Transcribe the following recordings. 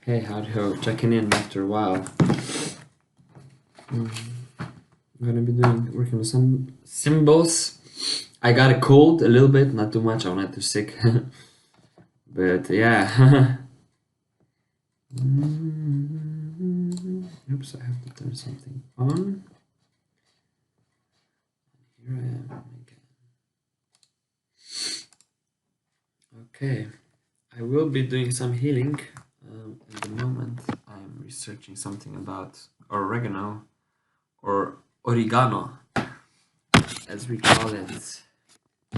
Hey, howdy ho, checking in after a while. I'm gonna be working with some symbols. I got a cold a little bit, not too much, I'm not too sick. But yeah. Oops, I have to turn something on. Here I am again. Okay, I will be doing some healing. At the moment, I'm researching something about oregano or oregano, as we call it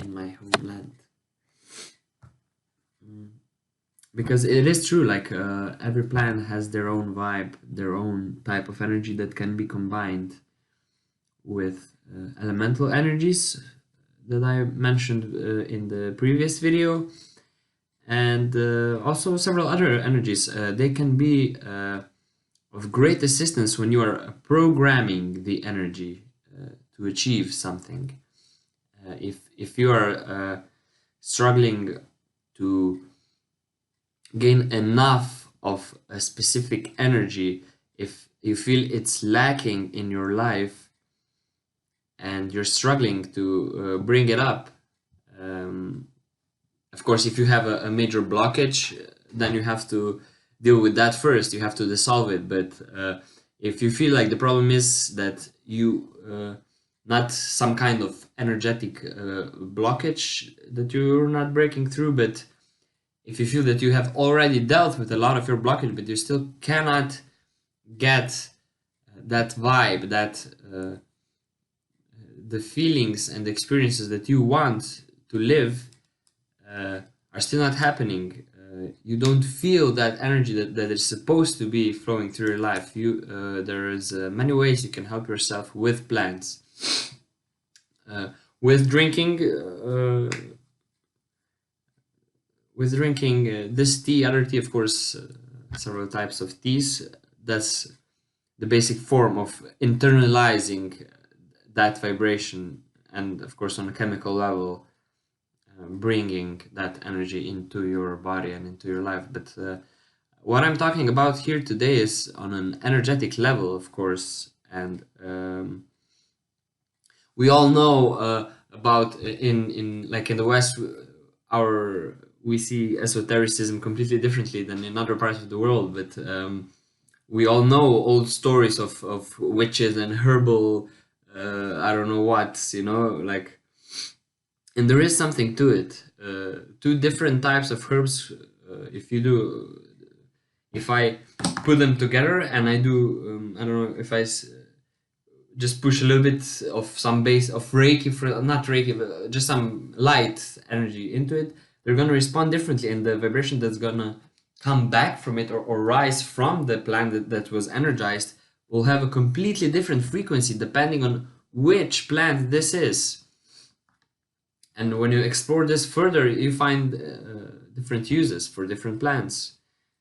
in my homeland. Because it is true, like every plant has their own vibe, their own type of energy that can be combined with elemental energies that I mentioned in the previous video, and also several other energies. They can be of great assistance when you are programming the energy to achieve something. If you are struggling to gain enough of a specific energy, if you feel it's lacking in your life and you're struggling to bring it up, of course, if you have a major blockage, then you have to deal with that first. You have to dissolve it. But if you feel like the problem is that you not some kind of energetic blockage that you're not breaking through, but if you feel that you have already dealt with a lot of your blockage, but you still cannot get that vibe, that the feelings and the experiences that you want to live are still not happening. You don't feel that energy that is supposed to be flowing through your life. There is many ways you can help yourself with plants. With drinking this tea, other tea, of course, several types of teas. That's the basic form of internalizing that vibration, and of course on a chemical level, bringing that energy into your body and into your life. But what I'm talking about here today is on an energetic level, of course, and we all know about in like in the West, we see esotericism completely differently than in other parts of the world. But we all know old stories of witches and herbal, I don't know what, like, and there is something to it. Two different types of herbs, if I put them together and I do, I don't know, if I just push a little bit of some base of Reiki, not Reiki, but just some light energy into it, they're going to respond differently, and the vibration that's going to come back from it or rise from the plant that was energized will have a completely different frequency depending on which plant this is. And when you explore this further, you find different uses for different plants,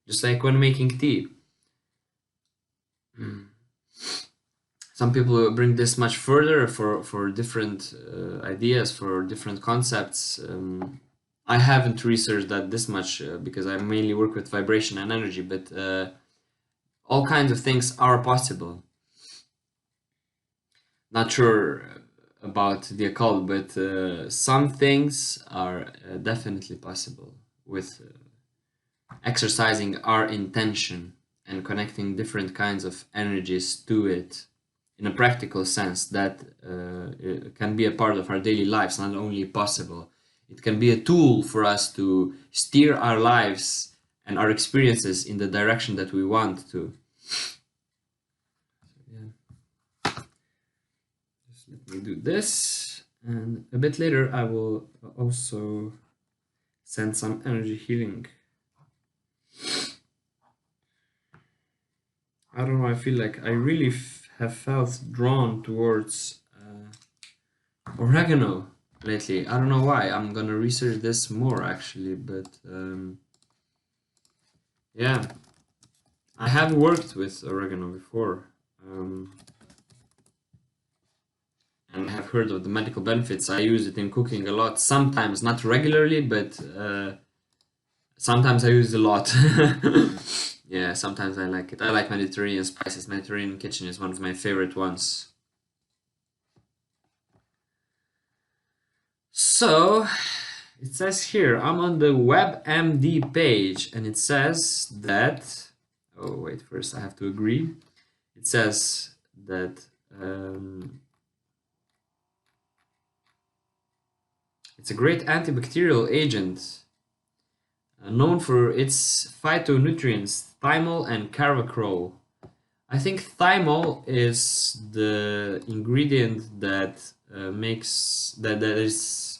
just like when making tea. Some people bring this much further for different ideas, for different concepts. I haven't researched that this much because I mainly work with vibration and energy, but all kinds of things are possible. Not sure about the occult, but some things are definitely possible with exercising our intention and connecting different kinds of energies to it in a practical sense. That it can be a part of our daily lives, not only possible. It can be a tool for us to steer our lives and our experiences in the direction that we want to. Let me do this, and a bit later I will also send some energy healing. I don't know, I feel like I really have felt drawn towards oregano lately. I don't know why. I'm gonna research this more actually, but yeah, I have worked with oregano before. And have heard of the medical benefits. I use it in cooking a lot, sometimes not regularly, but sometimes I use it a lot. Yeah, sometimes I like it. I like Mediterranean spices. Mediterranean kitchen is one of my favorite ones. So it says here, I'm on the WebMD page, and it says that. Oh, wait, first I have to agree. It says that it's a great antibacterial agent, known for its phytonutrients, thymol and carvacrol. I think thymol is the ingredient that that is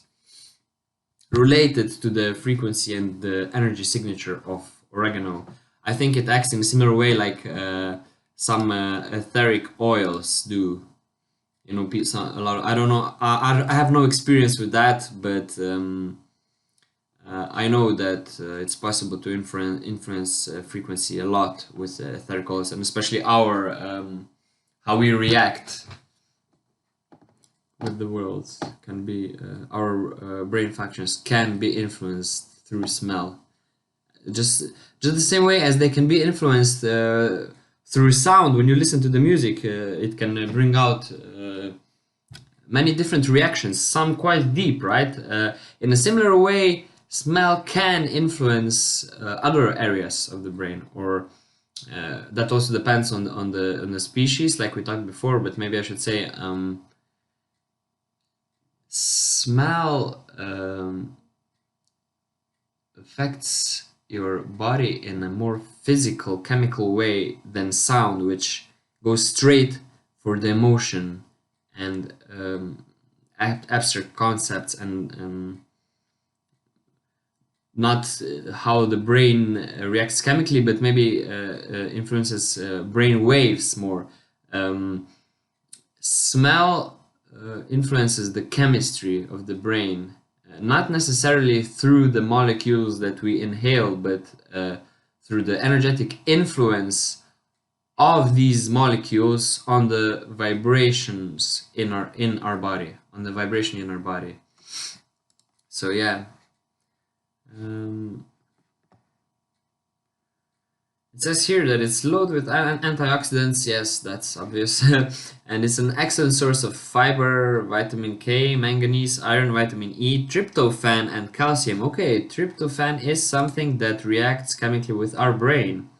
related to the frequency and the energy signature of oregano. I think it acts in a similar way like some etheric oils do. You know, a lot. I don't know. I have no experience with that, but I know that it's possible to influence frequency a lot with etheric oils, and especially our how we react with the world can be our brain functions can be influenced through smell. Just just the same way as they can be influenced through sound. When you listen to the music, it can bring out many different reactions, some quite deep, right? In a similar way, smell can influence other areas of the brain, or that also depends on the species, like we talked before. But maybe I should say smell affects your body in a more physical, chemical way than sound, which goes straight for the emotion and abstract concepts and not how the brain reacts chemically, but maybe influences brain waves more. Smell influences the chemistry of the brain, not necessarily through the molecules that we inhale, but through the energetic influence of these molecules on the vibrations in our body, on the vibration in our body. So yeah. It says here that it's loaded with antioxidants. Yes, that's obvious. And it's an excellent source of fiber, vitamin K, manganese, iron, vitamin E, tryptophan, and calcium. Okay, tryptophan is something that reacts chemically with our brain.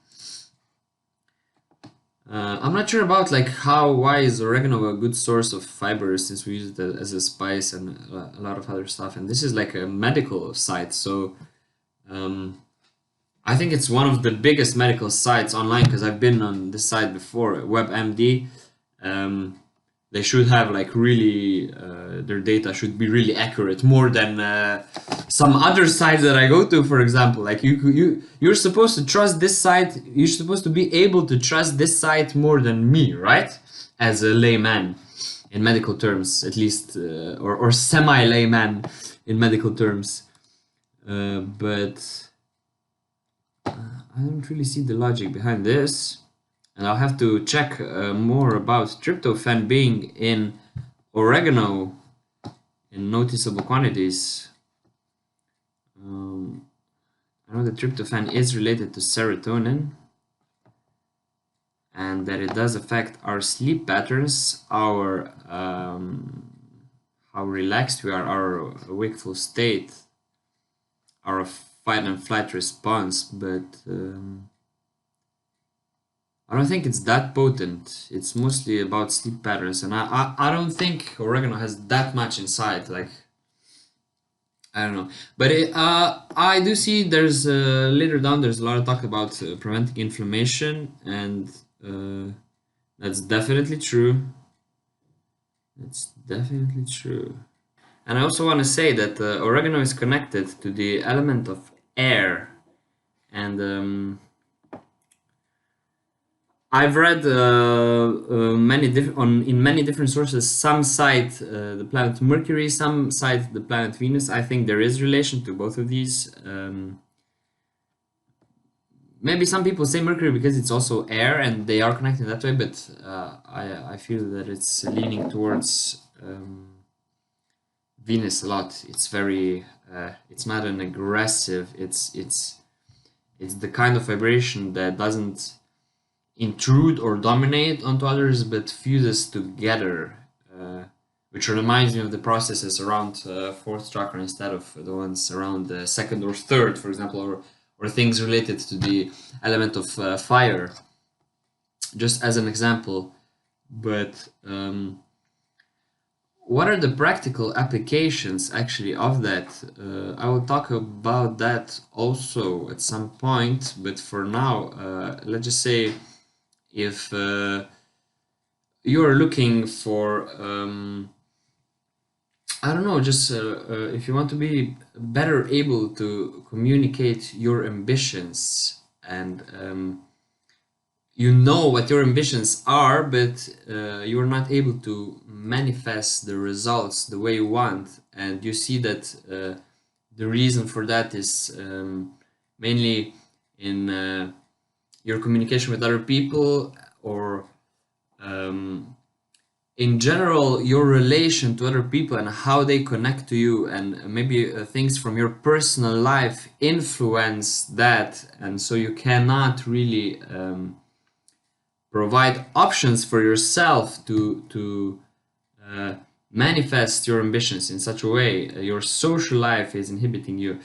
I'm not sure about like why is oregano a good source of fiber, since we use it as a spice and a lot of other stuff. And this is like a medical site, so I think it's one of the biggest medical sites online, because I've been on this site before, WebMD. They should have like really their data should be really accurate, more than some other sites that I go to. For example, like you're supposed to trust this site. You're supposed to be able to trust this site more than me, right? As a layman, in medical terms, at least, or semi layman in medical terms. But I don't really see the logic behind this, and I'll have to check more about tryptophan being in oregano in noticeable quantities. I know that tryptophan is related to serotonin, and that it does affect our sleep patterns, our how relaxed we are, our wakeful state, our fight and flight response, but I don't think it's that potent. It's mostly about sleep patterns, and I don't think oregano has that much inside. Like, I don't know, but I do see there's later down there's a lot of talk about preventing inflammation, and that's definitely true. That's definitely true. And I also want to say that oregano is connected to the element of air, and I've read in many different sources. Some cite the planet Mercury, some cite the planet Venus. I think there is relation to both of these. Maybe some people say Mercury because it's also air, and they are connected that way. But I feel that it's leaning towards Venus a lot. It's very it's not an aggressive. It's the kind of vibration that doesn't intrude or dominate onto others, but fuses together, which reminds me of the processes around fourth chakra instead of the ones around the second or third, for example, or things related to the element of fire, just as an example. But what are the practical applications actually of that? I will talk about that also at some point, but for now, let's just say if you're looking for, I don't know, just if you want to be better able to communicate your ambitions and you know what your ambitions are, but you're not able to manifest the results the way you want, and you see that the reason for that is mainly in your communication with other people, or in general your relation to other people and how they connect to you, and maybe things from your personal life influence that, and so you cannot really provide options for yourself to manifest your ambitions in such a way. Your social life is inhibiting you.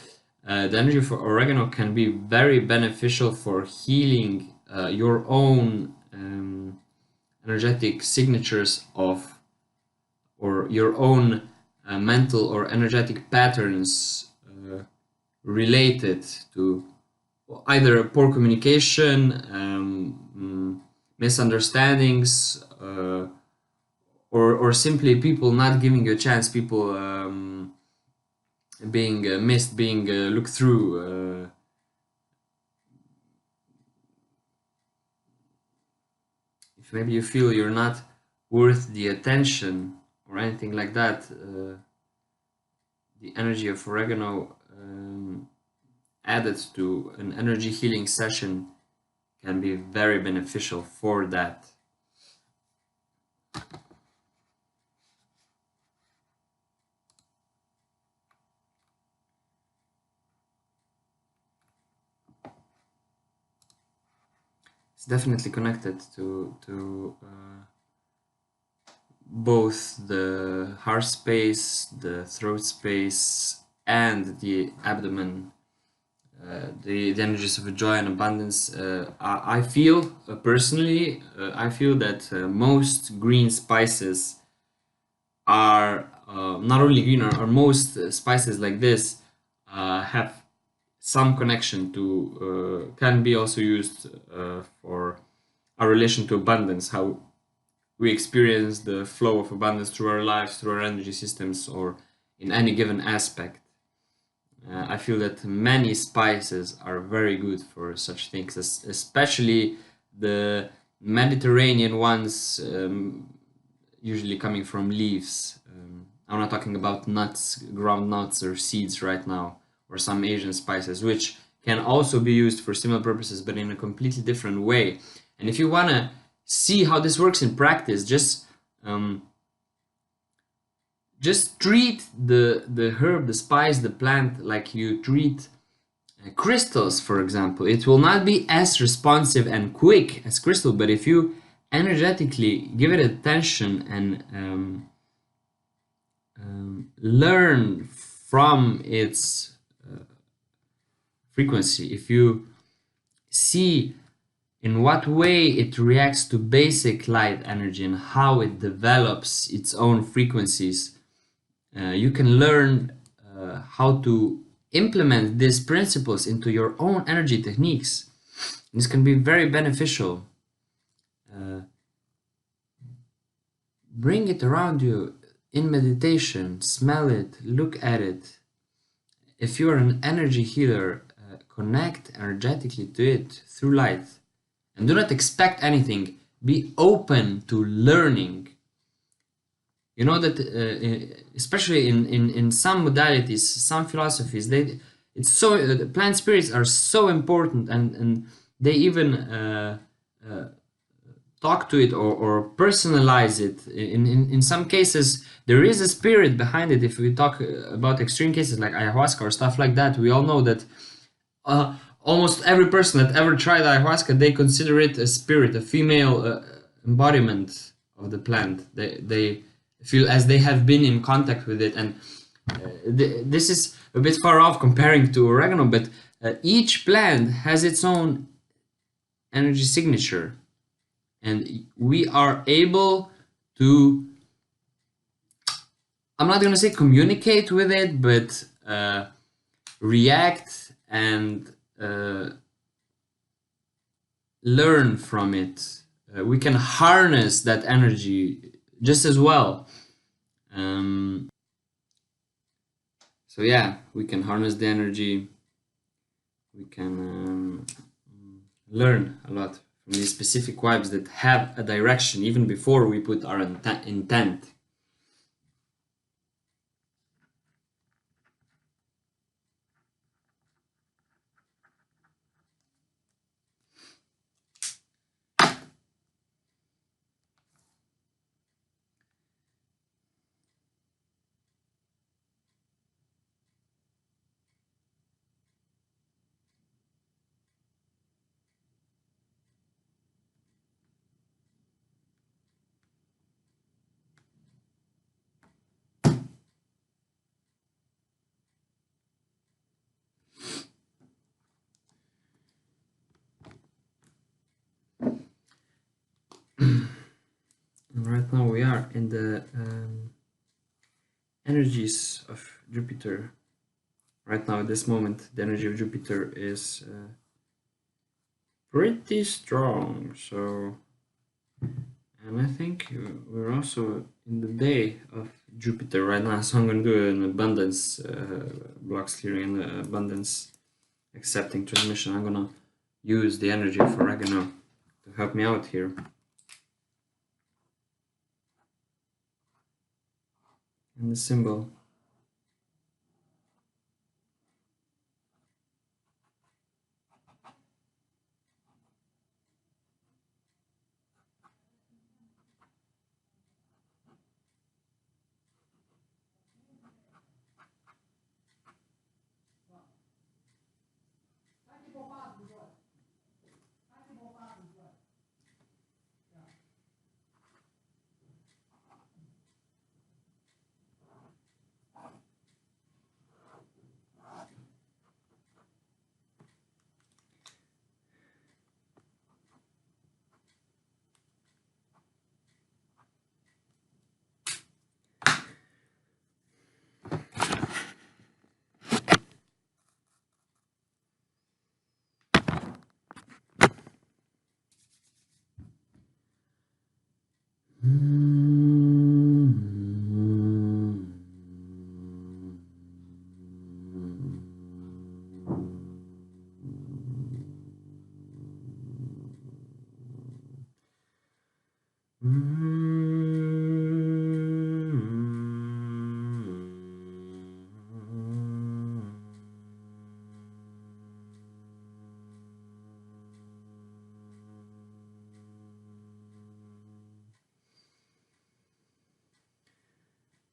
The energy for oregano can be very beneficial for healing your own energetic signatures of, or your own mental or energetic patterns related to either poor communication, misunderstandings, or simply people not giving you a chance, people being missed, being looked through. If maybe you feel you're not worth the attention or anything like that, the energy of oregano added to an energy healing session can be very beneficial for that. It's definitely connected to both the heart space, the throat space, and the abdomen. The energies of joy and abundance. I feel personally, I feel that most green spices are not only green, or most spices like this have some connection to, can be also used for our relation to abundance, how we experience the flow of abundance through our lives, through our energy systems, or in any given aspect. I feel that many spices are very good for such things, especially the Mediterranean ones, usually coming from leaves. I'm not talking about nuts, ground nuts, or seeds right now, or some Asian spices, which can also be used for similar purposes, but in a completely different way. And if you want to see how this works in practice, just treat the herb, the spice, the plant like you treat crystals, for example. It will not be as responsive and quick as crystal, but if you energetically give it attention and learn from its frequency, if you see in what way it reacts to basic light energy and how it develops its own frequencies, you can learn how to implement these principles into your own energy techniques. This can be very beneficial. Bring it around you in meditation, smell it, look at it. If you're an energy healer, connect energetically to it through light. And do not expect anything. Be open to learning. You know that especially in some modalities, some philosophies, it's so the plant spirits are so important, and they even talk to it, or personalize it. In some cases, there is a spirit behind it. If we talk about extreme cases like ayahuasca or stuff like that, we all know that almost every person that ever tried ayahuasca, they consider it a spirit, a female embodiment of the plant. They feel as they have been in contact with it, and this is a bit far off comparing to oregano, but each plant has its own energy signature, and we are able to, I'm not going to say communicate with it, but react and learn from it. We can harness that energy just as well. Um, so yeah, we can harness the energy. We can learn a lot from these specific vibes that have a direction even before we put our intent. And right now we are in the energies of Jupiter. Right now, at this moment, the energy of Jupiter is pretty strong. So, and I think we're also in the day of Jupiter right now. So I'm going to do an abundance blocks clearing and abundance accepting transmission. I'm going to use the energy of oregano to help me out here. And the symbol.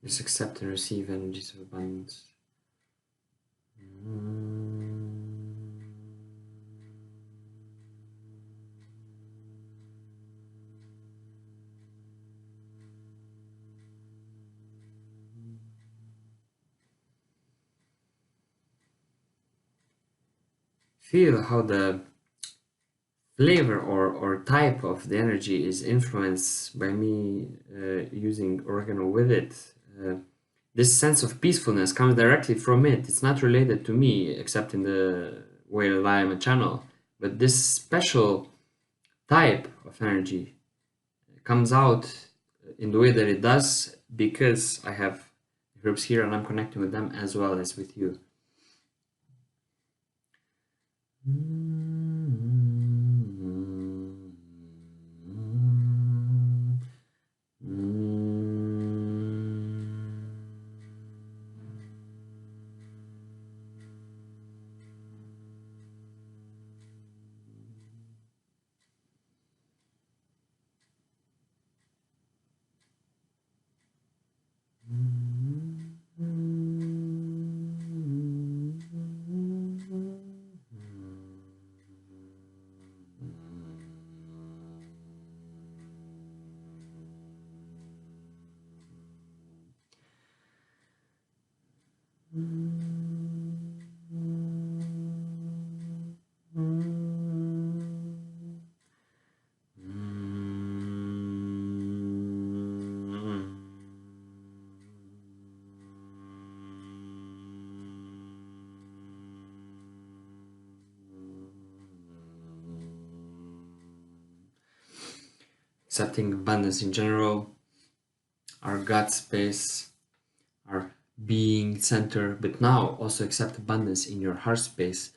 Just accept and receive energies of abundance. Feel how the flavor or type of the energy is influenced by me using oregano with it. This sense of peacefulness comes directly from it. It's not related to me, except in the way that I am a channel. But this special type of energy comes out in the way that it does because I have herbs here and I'm connecting with them as well as with you. accepting abundance in general, our gut space, our being center, but now also accept abundance in your heart space.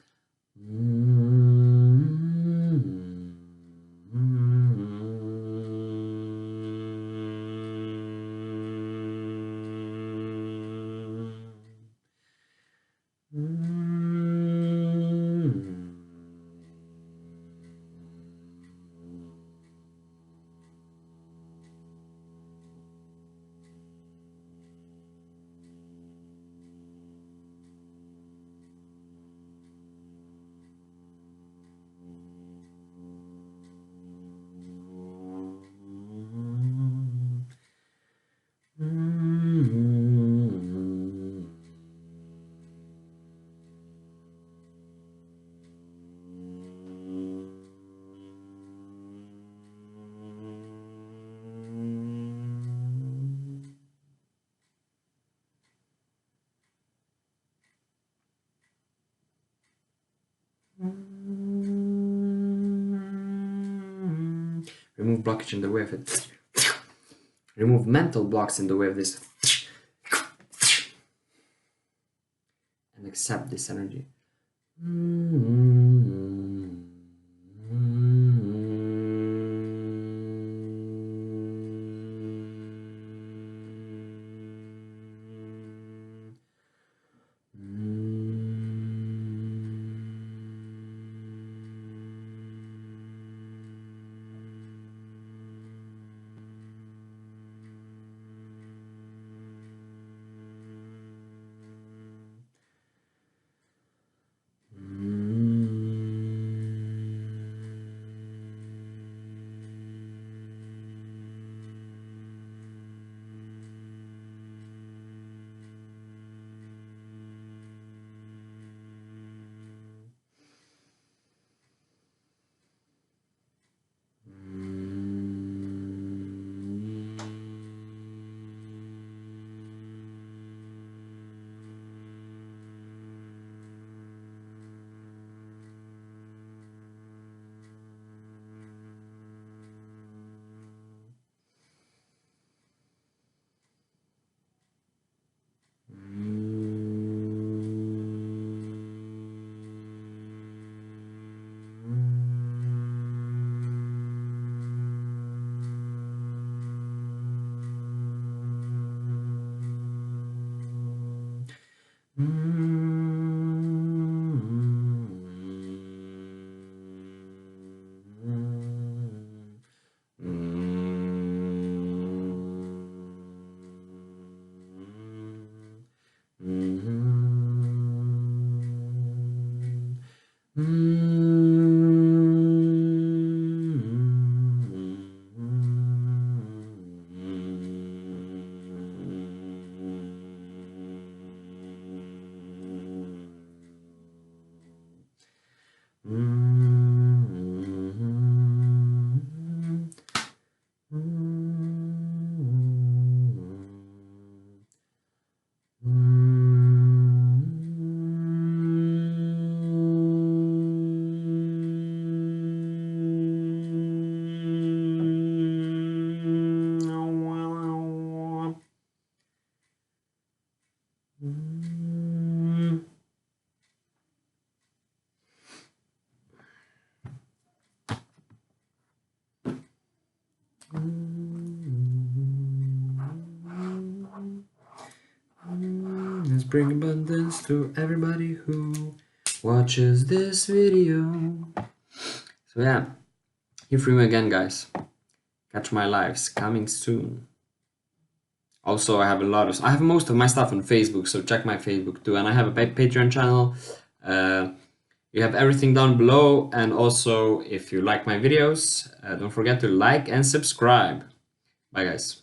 Remove blockage in the way of it. Remove mental blocks in the way of this. And accept this energy. Let's bring abundance to everybody who watches this video. So yeah, hear from me again, guys. Catch my lives coming soon. Also, I have most of my stuff on Facebook, so check my Facebook too. And I have a Patreon channel. You have everything down below. And also, if you like my videos, don't forget to like and subscribe. Bye, guys.